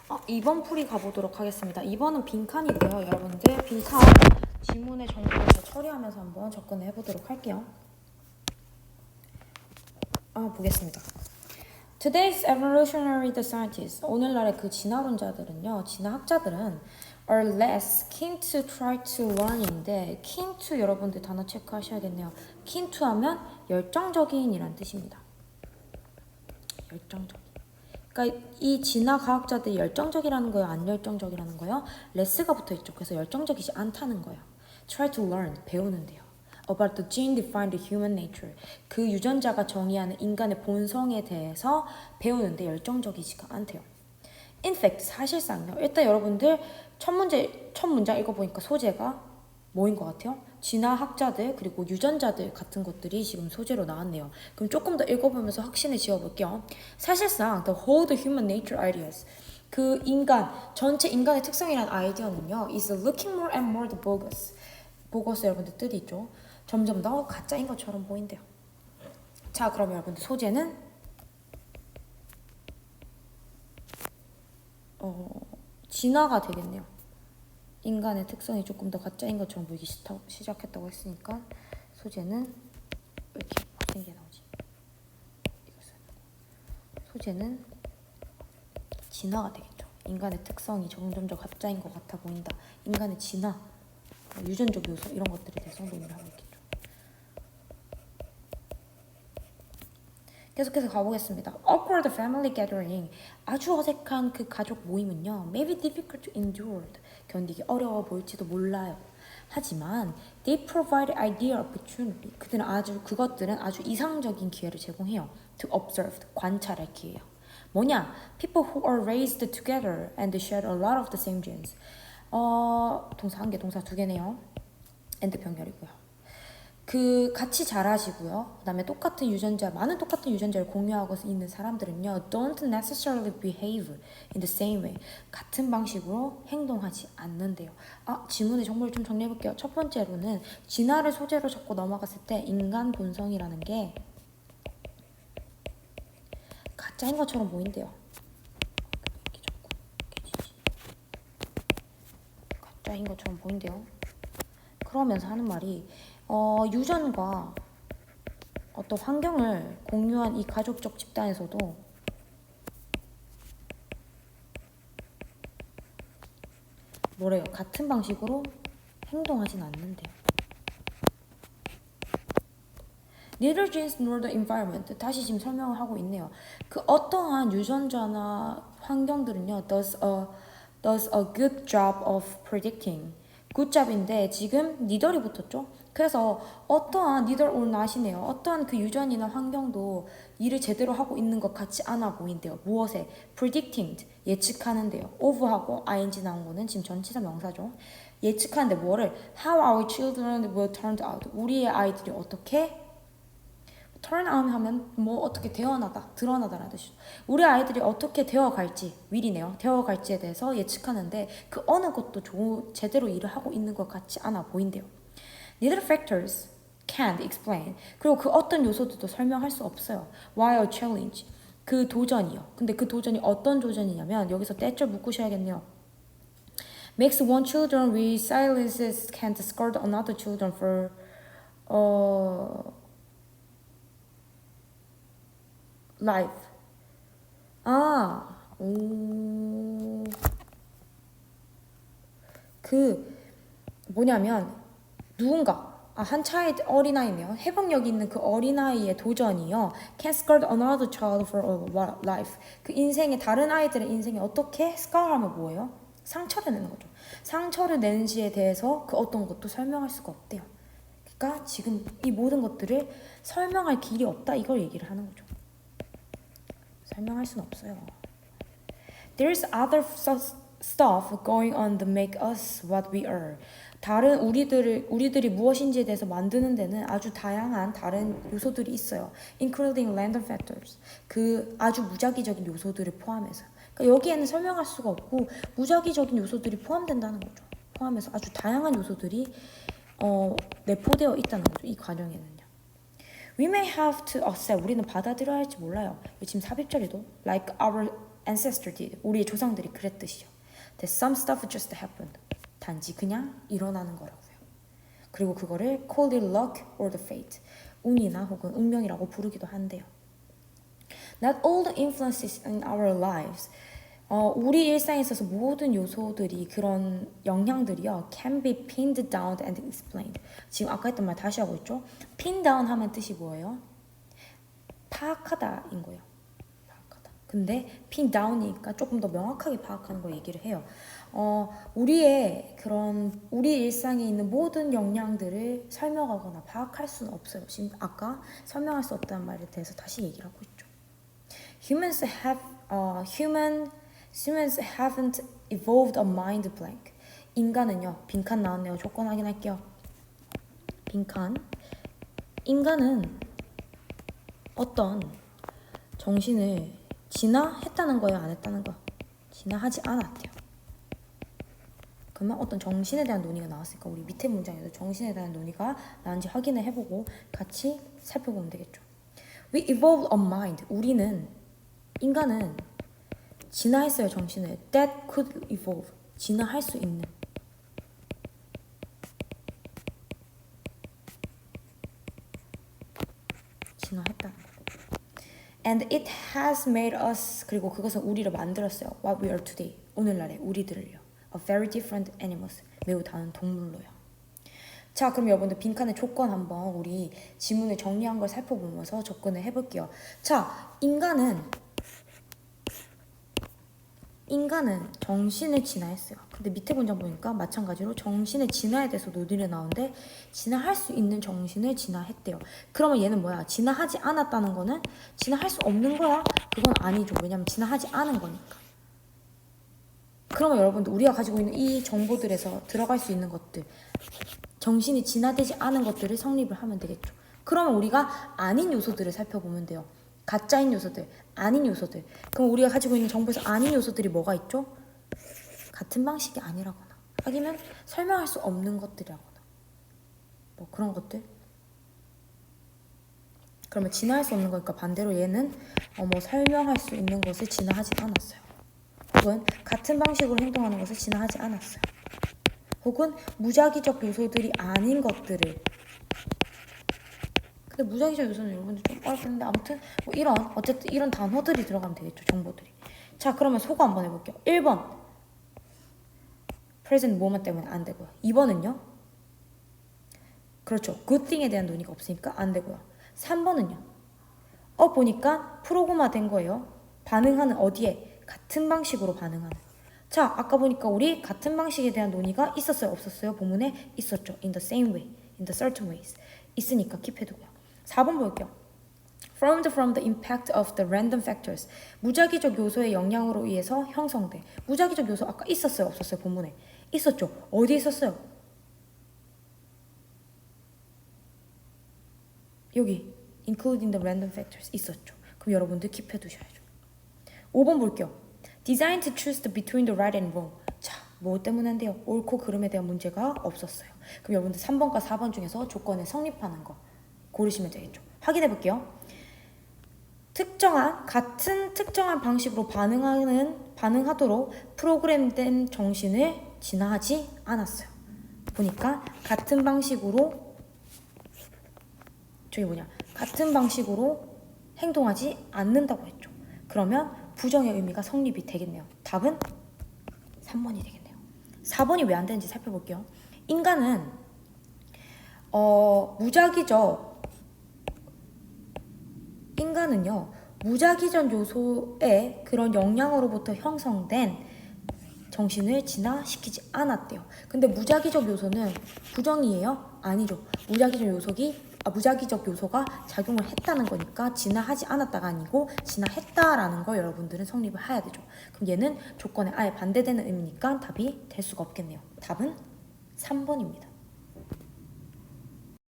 2번 풀이 가보도록 하겠습니다. 2번은 빈칸이고요. 여러분들 빈칸 지문의 정보를 처리하면서 한번 접근을 해보도록 할게요. 보겠습니다. Today's evolutionary scientists, 오늘날의 그 진화론자들은요, 진화학자들은 are less keen to try to learn인데 keen to 여러분들 단어 체크하셔야겠네요. keen to 하면 열정적인이란 뜻입니다. 열정적. 그러니까 이 진화 과학자들이 열정적이라는 거예요, 안 열정적이라는 거예요? less가 붙어있죠. 그래서 열정적이지 않다는 거예요. try to learn, 배우는데요. about the gene defined human nature, 그 유전자가 정의하는 인간의 본성에 대해서 배우는데 열정적이지가 않대요. In fact, 사실상요. 일단 여러분들 첫 문장 읽어보니까 소재가 뭐인 것 같아요? 진화학자들 그리고 유전자들 같은 것들이 지금 소재로 나왔네요. 그럼 조금 더 읽어보면서 확신을 지어볼게요. 사실상 the whole human nature ideas, 그 인간, 전체 인간의 특성이라는 아이디어는요, is looking more and more the bogus. 보거스 여러분들 뜻이 있죠. 점점 더 가짜인 것처럼 보인대요. 자, 그럼 여러분들 소재는 진화가 되겠네요. 인간의 특성이 조금 더 가짜인 것처럼 보이기 시작했다고 했으니까 소재는 왜 이렇게 못생기게 나오지? 소재는 진화가 되겠죠. 인간의 특성이 점점 더 가짜인 것 같아 보인다. 인간의 진화, 유전적 요소 이런 것들에 대해서 논의를 하고 있겠죠. 계속해서 가보겠습니다. Awkward family gathering, 아주 어색한 그 가족 모임은요, may be difficult to endure, 견디기 어려워 보일지도 몰라요. 하지만 they provide ideal opportunity, 그것들은 아주 이상적인 기회를 제공해요. to observe, 관찰할 기회요. 뭐냐? People who are raised together and share a lot of the same genes. 동사 한 개, 동사 두 개네요. and 병렬이고요. 그 같이 자라시고요. 그다음에 많은 똑같은 유전자를 공유하고 있는 사람들은요, don't necessarily behave in the same way. 같은 방식으로 행동하지 않는데요. 지문의 정보를 좀 정리해볼게요. 첫 번째로는 진화를 소재로 잡고 넘어갔을 때 인간 본성이라는 게 가짜인 것처럼 보인대요. 가짜인 것처럼 보인대요. 그러면서 하는 말이 유전과 어떤 환경을 공유한 이 가족적 집단에서도 뭐래요? 같은 방식으로 행동하진 않는데요. Neither genes nor the environment. 다시 지금 설명을 하고 있네요. 그 어떠한 유전자나 환경들은요, does a good job of predicting. good job인데 지금 neither이 붙었죠? 그래서 어떠한 neither or not이네요. 어떠한 그 유전이나 환경도 일을 제대로 하고 있는 것 같지 않아 보인대요. 무엇에? predicting, 예측하는데요. of하고 ing 나온 거는 지금 전치사 명사죠. 예측하는데 뭐를? how our children will turn out. 우리의 아이들이 어떻게 turn out 하면 뭐 어떻게 드러나다라는 뜻이죠. 우리 아이들이 어떻게 되어갈지, will이네요. 되어갈지에 대해서 예측하는데 그 어느 것도 제대로 일을 하고 있는 것 같지 않아 보인대요. Neither factors can't explain. 그리고 그 어떤 요소들도 설명할 수 없어요. Why a challenge? 그 도전이요. 근데 그 도전이 어떤 도전이냐면 여기서 때려 묶으셔야겠네요. Makes one children resilience can't score another children for life. 뭐냐면 누군가 한 차의 어린아이네요. 회복력 있는 그 어린아이의 도전이요. Can scar another child for a life. 그 인생의 다른 아이들의 인생에 어떻게 scar하면 뭐예요? 상처를 내는 거죠. 상처를 내는지에 대해서 그 어떤 것도 설명할 수가 없대요. 그러니까 지금 이 모든 것들을 설명할 길이 없다 이걸 얘기를 하는 거죠. 설명할 수는 없어요. There's other stuff going on to make us what we are. 다른 우리들이 무엇인지에 대해서 만드는 데는 아주 다양한 다른 요소들이 있어요. Including random factors. 그 아주 무작위적인 요소들을 포함해서. 그러니까 여기에는 설명할 수가 없고 무작위적인 요소들이 포함된다는 거죠. 포함해서 아주 다양한 요소들이 내포되어 있다는 거죠. 이 과정에는요. We may have to accept. 우리는 받아들여야 할지 몰라요. 지금 삽입처리도 like our ancestor did. 우리의 조상들이 그랬듯이요. That some stuff just happened. 단지 그냥 일어나는 거라고요. 그리고 그거를 call it luck or the fate. 운이나 혹은 운명이라고 부르기도 한대요. Not all the influences in our lives. 우리 일상에 있어서 모든 요소들이 그런 영향들이요 can be pinned down and explained. 지금 아까 했던 말 다시 하고 있죠. pin down 하면 뜻이 뭐예요? 파악하다인 거예요. 파악하다. 근데 pin down이니까 조금 더 명확하게 파악하는 거 얘기를 해요. 우리의 그런 우리 일상에 있는 모든 영향들을 설명하거나 파악할 수는 없어요. 지금 아까 설명할 수 없다는 말에 대해서 다시 얘기를 하고 있죠. Humans haven't evolved a mind blank. 인간은요, 빈칸 나왔네요. 조건 확인할게요. 빈칸. 인간은 어떤 정신을 진화했다는 거예요, 안 했다는 거? 진화하지 않았대요. 그러면 어떤 정신에 대한 논의가 나왔으니까 우리 밑에 문장에서 정신에 대한 논의가 나온지 확인을 해보고 같이 살펴보면 되겠죠. We evolved a mind. 인간은 진화했어요, 정신을. That could evolve. 진화할 수 있는. 진화했다는 거. And it has made us. 그리고 그것은 우리를 만들었어요. What we are today. 오늘날의 우리들을요. A very different animals. 매우 다른 동물로요. 자, 그럼 여러분들 빈칸의 조건 한번 우리 지문을 정리한 걸 살펴보면서 접근을 해볼게요. 자, 인간은 정신을 진화했어요. 근데 밑에 문장 보니까 마찬가지로 정신의 진화에 대해서 논의를 나오는데 진화할 수 있는 정신을 진화했대요. 그러면 얘는 뭐야? 진화하지 않았다는 거는 진화할 수 없는 거야? 그건 아니죠. 왜냐면 진화하지 않은 거니까. 그러면 여러분들 우리가 가지고 있는 이 정보들에서 들어갈 수 있는 것들, 정신이 진화되지 않은 것들을 성립을 하면 되겠죠. 그러면 우리가 아닌 요소들을 살펴보면 돼요. 가짜인 요소들, 아닌 요소들. 그럼 우리가 가지고 있는 정보에서 아닌 요소들이 뭐가 있죠? 같은 방식이 아니라거나 아니면 설명할 수 없는 것들이라거나 뭐 그런 것들. 그러면 진화할 수 없는 거니까 반대로 얘는 설명할 수 있는 것을 진화하지 않았어요. 혹은 같은 방식으로 행동하는 것을 진화하지 않았어요. 혹은 무작위적 요소들이 아닌 것들을. 근데 무작위적 요소는 여러분들 좀 어렵겠는데 아무튼 어쨌든 이런 단어들이 들어가면 되겠죠. 정보들이. 자, 그러면 소거 한번 해볼게요. 1번 present moment 때문에 안 되고요. 2번은요. 그렇죠. good thing에 대한 논의가 없으니까 안 되고요. 3번은요. 보니까 프로그마 된 거예요. 반응하는 어디에? 같은 방식으로 반응하는. 자, 아까 보니까 우리 같은 방식에 대한 논의가 있었어요? 없었어요? 본문에 있었죠. In the same way, in the certain ways. 있으니까 킵해두고요. 4번 볼게요. From the impact of the random factors. 무작위적 요소의 영향으로 의해서 형성돼. 무작위적 요소 아까 있었어요? 없었어요? 본문에. 있었죠. 어디 있었어요? 여기. Including the random factors. 있었죠. 그럼 여러분들 킵해두셔야죠. 5번 볼게요. Designed to choose between the right and wrong. 자, 뭐 때문인데요? 옳고 그름에 대한 문제가 없었어요. 그럼 여러분들 3번과 4번 중에서 조건에 성립하는 거 고르시면 되겠죠. 확인해 볼게요. 같은 특정한 방식으로 반응하도록 프로그램된 정신을 진화하지 않았어요. 보니까 같은 방식으로 같은 방식으로 행동하지 않는다고 했죠. 그러면 부정의 의미가 성립이 되겠네요. 답은 3번이 되겠네요. 4번이 왜 안 되는지 살펴볼게요. 인간은 무작위적 요소의 그런 영향으로부터 형성된 정신을 진화시키지 않았대요. 근데 무작위적 요소는 부정이에요? 아니죠. 무작위적 요소가 작용을 했다는 거니까 진화하지 않았다가 아니고 진화했다라는 걸 여러분들은 성립을 해야 되죠. 그럼 얘는 조건에 아예 반대되는 의미니까 답이 될 수가 없겠네요. 답은 3번입니다.